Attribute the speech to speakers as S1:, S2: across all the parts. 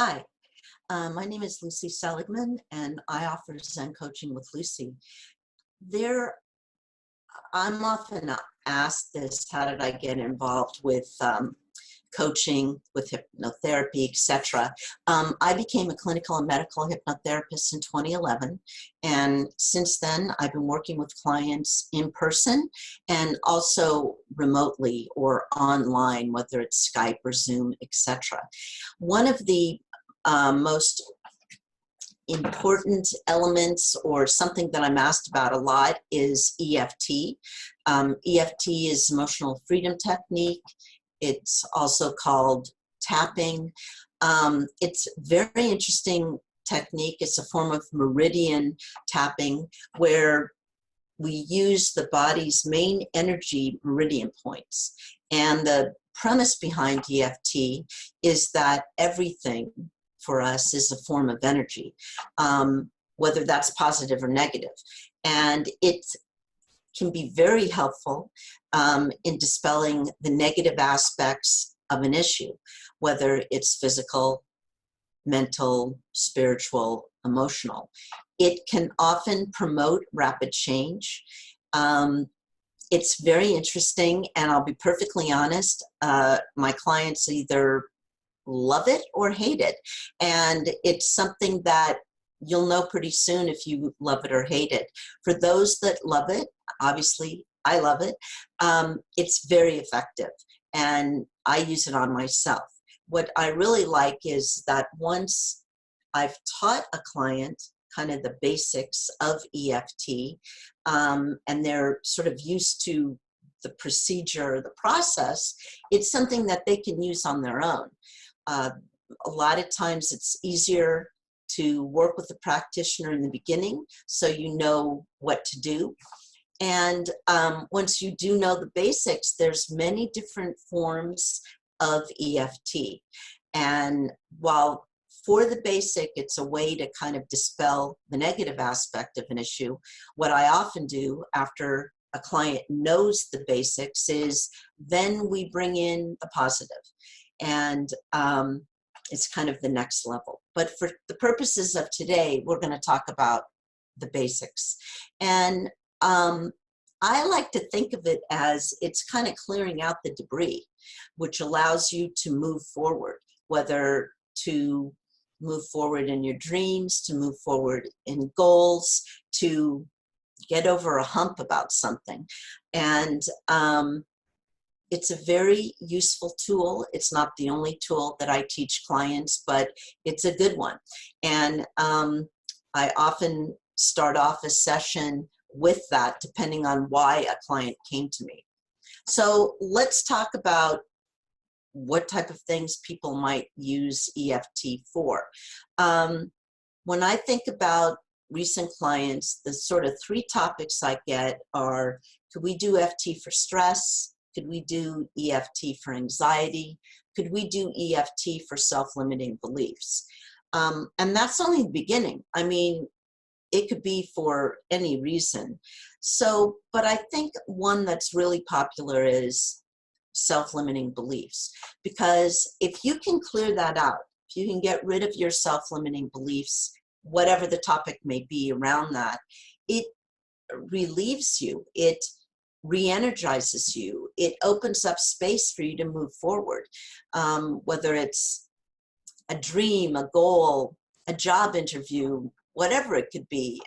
S1: Hi, my name is Lucy Seligman, and I offer Zen coaching with Lucy. There, I'm often asked this: how did I get involved with coaching, with hypnotherapy, etc.? I became a clinical and medical hypnotherapist in 2011, and since then, I've been working with clients in person and also remotely or online, whether it's Skype or Zoom, etc. One of the most important elements, or something that I'm asked about a lot, is EFT. EFT is emotional freedom technique. It's also called tapping. It's very interesting technique. It's a form of meridian tapping where we use the body's main energy meridian points. And the premise behind EFT is that everything for us is a form of energy, whether that's positive or negative. And it can be very helpful in dispelling the negative aspects of an issue, whether it's physical, mental, spiritual, emotional. It can often promote rapid change. It's very interesting, and I'll be perfectly honest, my clients either love it or hate it. And it's something that you'll know pretty soon if you love it or hate it. For those that love it, obviously I love it, it's very effective, and I use it on myself. What I really like is that once I've taught a client kind of the basics of EFT, and they're sort of used to the procedure, the process, it's something that they can use on their own. A lot of times it's easier to work with a practitioner in the beginning so you know what to do. And once you do know the basics, there's many different forms of EFT. And while for the basic, it's a way to kind of dispel the negative aspect of an issue, what I often do after a client knows the basics is then we bring in the positive. And it's kind of the next level. But for the purposes of today, we're going to talk about the basics. And I like to think of it as it's kind of clearing out the debris, which allows you to move forward, whether to move forward in your dreams, to move forward in goals, to get over a hump about something. And it's a very useful tool. It's not the only tool that I teach clients, but it's a good one. And I often start off a session with that, depending on why a client came to me. So let's talk about what type of things people might use EFT for. When I think about recent clients, the sort of three topics I get are, could we do EFT for stress? Could we do EFT for anxiety? Could we do EFT for self-limiting beliefs? And that's only the beginning. I mean, it could be for any reason. So, but I think one that's really popular is self-limiting beliefs, because if you can clear that out, if you can get rid of your self-limiting beliefs, whatever the topic may be around that, it relieves you, it re-energizes you, it opens up space for you to move forward, whether it's a dream, a goal, a job interview, whatever it could be,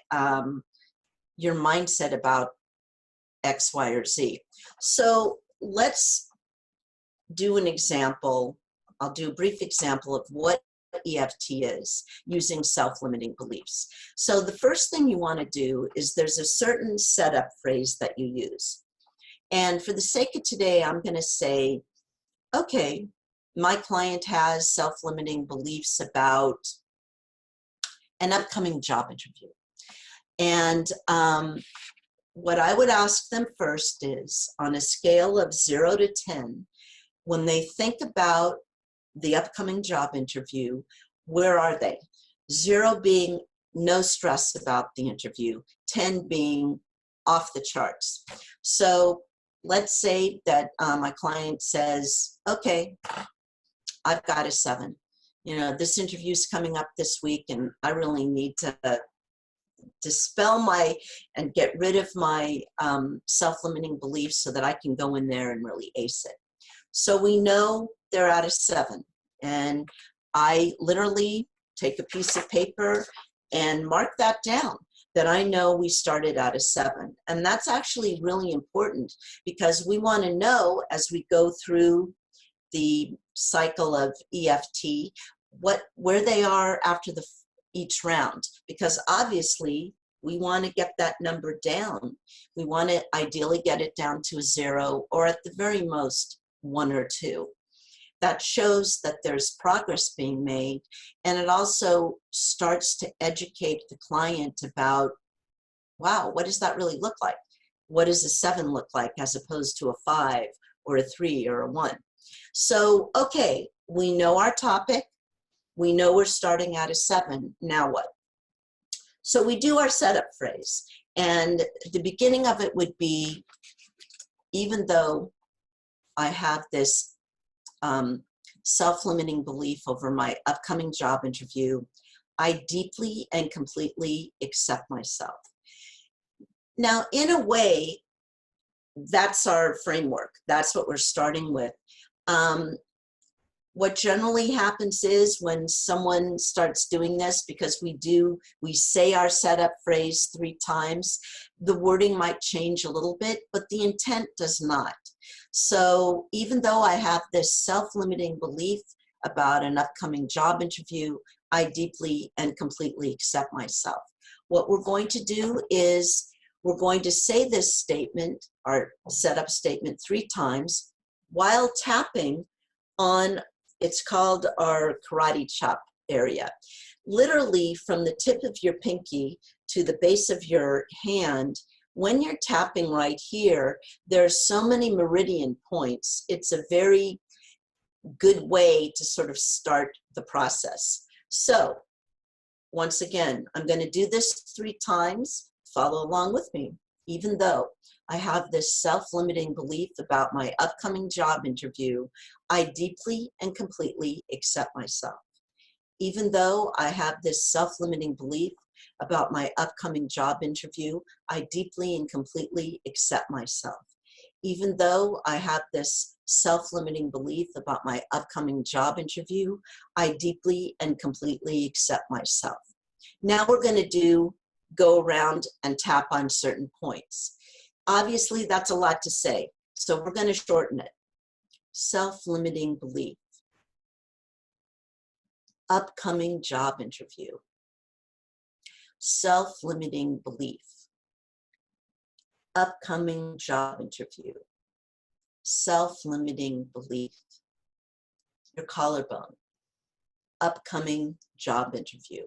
S1: your mindset about X, Y, or Z. So let's do an example. I'll do a brief example of what EFT is using self-limiting beliefs. So the first thing you want to do is there's a certain setup phrase that you use. And for the sake of today, I'm going to say, okay, my client has self-limiting beliefs about an upcoming job interview. And what I would ask them first is, on a scale of 0 to 10, when they think about the upcoming job interview, where are they? 0 being no stress about the interview, 10 being off the charts. So let's say that my client says, okay, I've got a 7. you know, this interview's coming up this week and I really need to dispel and get rid of my self-limiting beliefs so that I can go in there and really ace it. So we know they're out of 7. And I literally take a piece of paper and mark that down, that I know we started out of 7. And that's actually really important because we want to know as we go through the cycle of EFT, where they are after each round, because obviously we want to get that number down. We want to ideally get it down to a 0 or at the very most 1 or 2. That shows that there's progress being made, and it also starts to educate the client about, wow, what does that really look like? What does a 7 look like as opposed to a 5 or a 3 or a 1? So, okay, we know our topic. We know we're starting at a 7. Now what? So we do our setup phrase. And the beginning of it would be, even though I have this self-limiting belief over my upcoming job interview, I deeply and completely accept myself. Now, in a way, that's our framework. That's what we're starting with. What generally happens is when someone starts doing this, because we say our setup phrase 3 times, the wording might change a little bit, but the intent does not. So even though I have this self-limiting belief about an upcoming job interview, I deeply and completely accept myself. What we're going to do is we're going to say this statement, our setup statement, 3 times while tapping on, it's called our karate chop area. Literally from the tip of your pinky to the base of your hand, when you're tapping right here, there's so many meridian points. It's a very good way to sort of start the process. So once again, I'm going to do this 3 times. Follow along with me. Even though I have this self-limiting belief about my upcoming job interview, I deeply and completely accept myself. Even though I have this self-limiting belief about my upcoming job interview, I deeply and completely accept myself. Even though I have this self-limiting belief about my upcoming job interview, I deeply and completely accept myself. Now we're going to go around and tap on certain points. Obviously, that's a lot to say, so we're going to shorten it. Self-limiting belief. Upcoming job interview. Self-limiting belief. Upcoming job interview. Self-limiting belief. Your collarbone. Upcoming job interview.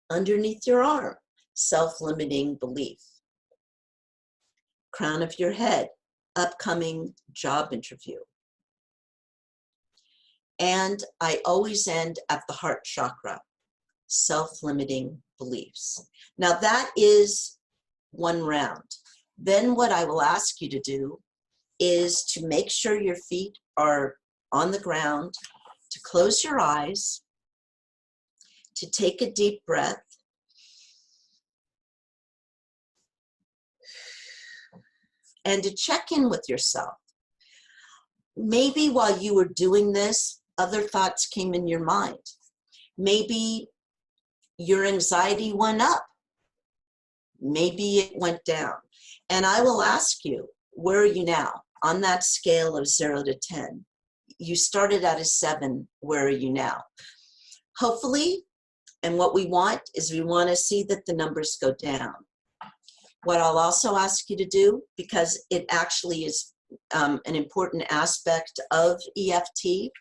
S1: Underneath your arm. Self-limiting belief. Crown of your head. Upcoming job interview. And I always end at the heart chakra. Self-limiting beliefs. Now that is 1 round. Then what I will ask you to do is to make sure your feet are on the ground, to close your eyes, to take a deep breath, and to check in with yourself. Maybe while you were doing this, other thoughts came in your mind. Maybe your anxiety went up. Maybe it went down. And I will ask you, where are you now? On that scale of 0 to 10. You started at a 7, where are you now? Hopefully, and what we want is we want to see that the numbers go down. What I'll also ask you to do, because it actually is an important aspect of EFT,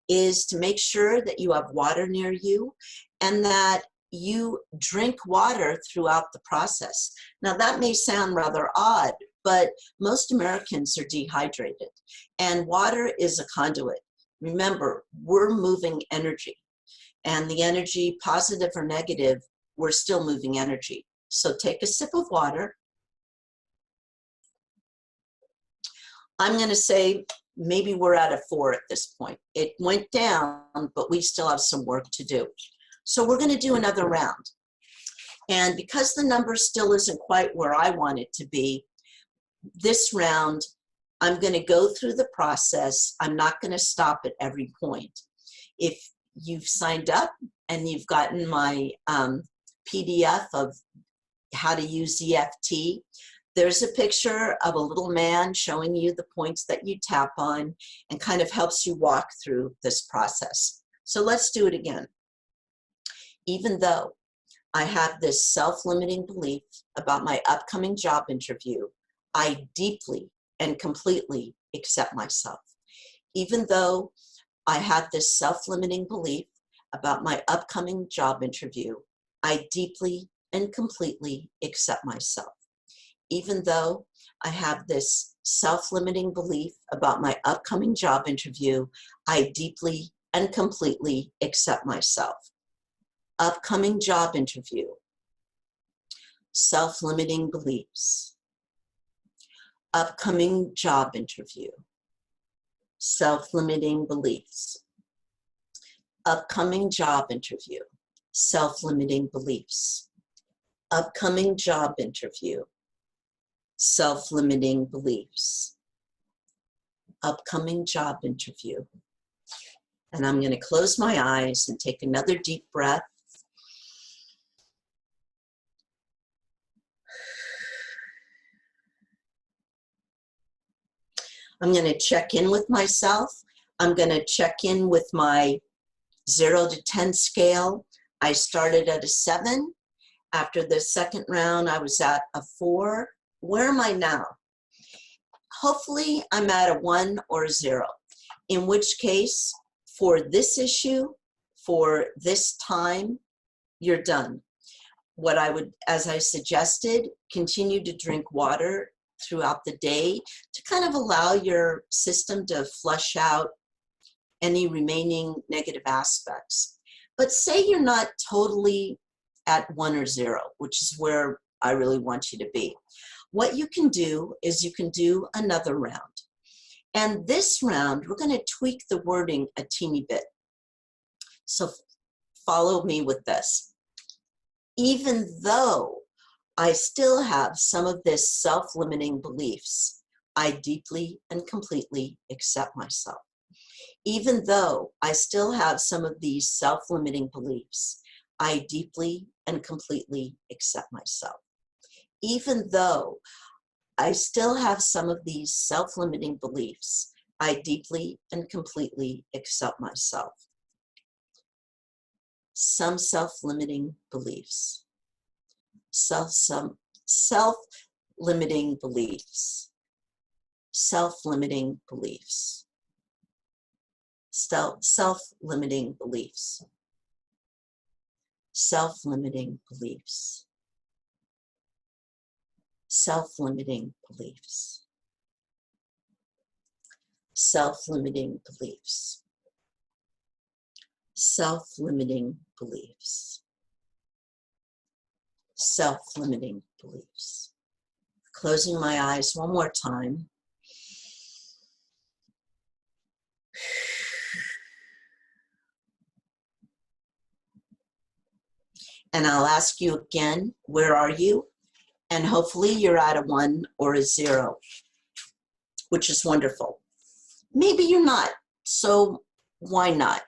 S1: is to make sure that you have water near you and that you drink water throughout the process. Now that may sound rather odd, but most Americans are dehydrated, and water is a conduit. Remember, we're moving energy, and the energy, positive or negative, we're still moving energy. So take a sip of water. I'm going to say maybe we're at a 4 at this point. It went down, but we still have some work to do. So we're going to do another round. And because the number still isn't quite where I want it to be, this round, I'm going to go through the process. I'm not going to stop at every point. If you've signed up and you've gotten my PDF of how to use EFT, there's a picture of a little man showing you the points that you tap on and kind of helps you walk through this process. So let's do it again. Even though I have this self-limiting belief about my upcoming job interview, I deeply and completely accept myself. Even though I have this self-limiting belief about my upcoming job interview, I deeply and completely accept myself. Even though I have this self-limiting belief about my upcoming job interview, I deeply and completely accept myself. Upcoming job interview. Self-limiting beliefs. Upcoming job interview. Self-limiting beliefs. Upcoming job interview. Self-limiting beliefs. Upcoming job interview. Self-limiting beliefs. Upcoming job interview. And I'm going to close my eyes and take another deep breath. I'm going to check in with myself. I'm going to check in with my 0 to 10 scale. I started at a 7. After the second round, I was at a 4. Where am I now? Hopefully, I'm at a 1 or a 0, in which case, for this issue, for this time, you're done. What I would, as I suggested, continue to drink water throughout the day to kind of allow your system to flush out any remaining negative aspects. But say you're not totally at 1 or 0, which is where I really want you to be. What you can do is you can do another round. And this round, we're going to tweak the wording a teeny bit. So follow me with this. Even though I still have some of this self-limiting beliefs, I deeply and completely accept myself. Even though I still have some of these self-limiting beliefs, I deeply and completely accept myself. Even though I still have some of these self-limiting beliefs, I deeply and completely accept myself. Some self-limiting beliefs. Self-limiting beliefs. Self-limiting beliefs. Self-limiting beliefs. Self-limiting beliefs. Self-limiting beliefs. Self-limiting beliefs. Self-limiting beliefs. Self-limiting beliefs. Closing my eyes one more time. And I'll ask you again, where are you? And hopefully you're at a 1 or a 0, which is wonderful. Maybe you're not, so why not?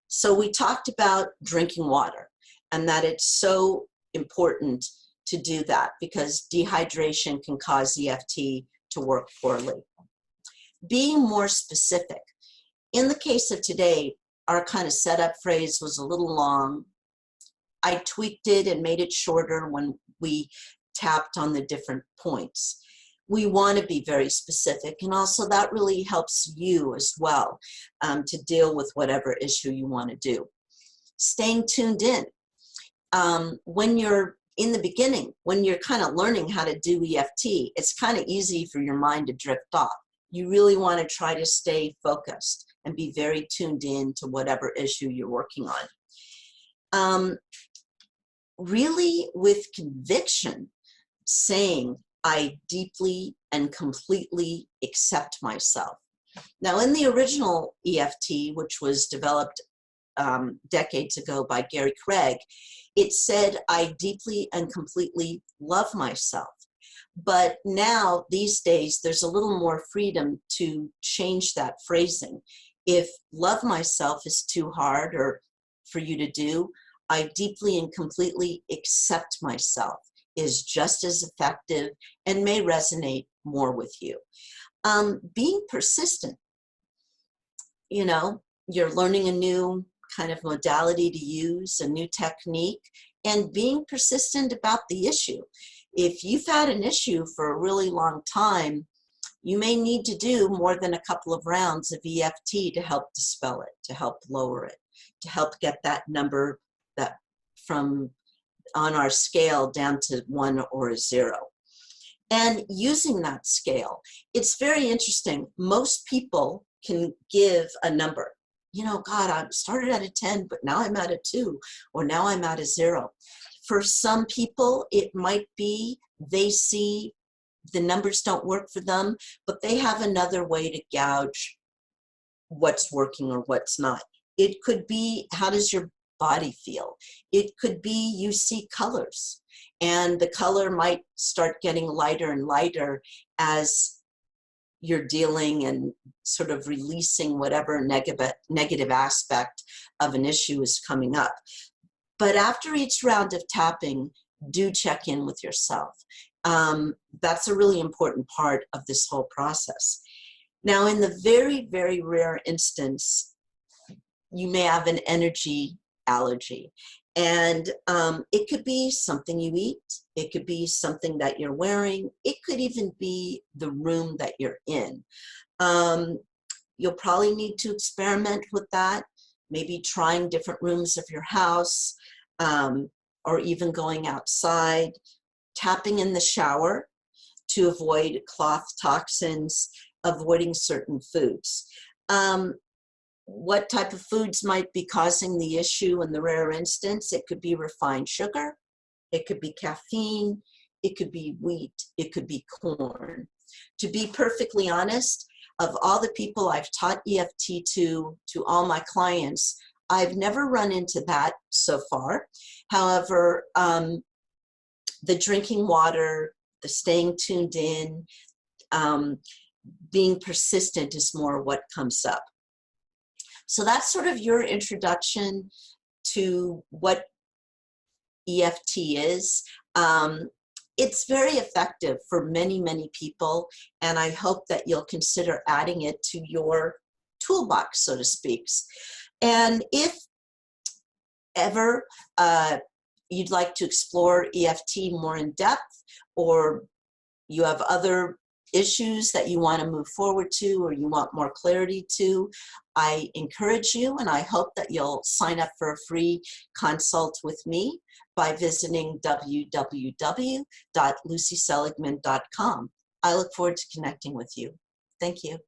S1: So we talked about drinking water and that it's so important to do that because dehydration can cause EFT to work poorly. Being more specific. In the case of today, our kind of setup phrase was a little long. I tweaked it and made it shorter when we tapped on the different points. We want to be very specific, and also that really helps you as well to deal with whatever issue you want to do. Staying tuned in. When you're in the beginning, when you're kind of learning how to do EFT, it's kind of easy for your mind to drift off. You really want to try to stay focused and be very tuned in to whatever issue you're working on. Really with conviction, saying, I deeply and completely accept myself. Now, in the original EFT, which was developed decades ago by Gary Craig, it said, I deeply and completely love myself. But now, these days, there's a little more freedom to change that phrasing. If love myself is too hard or for you to do, I deeply and completely accept myself is just as effective and may resonate more with you. Being persistent, you know, you're learning a new kind of modality to use, a new technique, and being persistent about the issue. If you've had an issue for a really long time, you may need to do more than a couple of rounds of EFT to help dispel it, to help lower it, to help get that number that from on our scale down to 1 or a 0. And using that scale, it's very interesting. Most people can give a number. You know, God, I started at a 10, but now I'm at a 2, or now I'm at a 0. For some people, it might be they see the numbers don't work for them, but they have another way to gauge what's working or what's not. It could be, how does your body feel? It could be you see colors, and the color might start getting lighter and lighter as you're dealing and sort of releasing whatever negative aspect of an issue is coming up. But after each round of tapping, do check in with yourself. That's a really important part of this whole process. Now, in the very, very rare instance, you may have an energy allergy. And it could be something you eat. It could be something that you're wearing. It could even be the room that you're in. You'll probably need to experiment with that, maybe trying different rooms of your house, or even going outside, tapping in the shower to avoid cloth toxins, avoiding certain foods. What type of foods might be causing the issue in the rare instance? It could be refined sugar, it could be caffeine, it could be wheat, it could be corn. To be perfectly honest, of all the people I've taught EFT to all my clients, I've never run into that so far. However, the drinking water, the staying tuned in, being persistent is more what comes up. So that's sort of your introduction to what EFT is. It's very effective for many, many people, and I hope that you'll consider adding it to your toolbox, so to speak. And if ever you'd like to explore EFT more in depth, or you have other issues that you want to move forward to, or you want more clarity to, I encourage you, and I hope that you'll sign up for a free consult with me by visiting www.lucyseligman.com. I look forward to connecting with you. Thank you.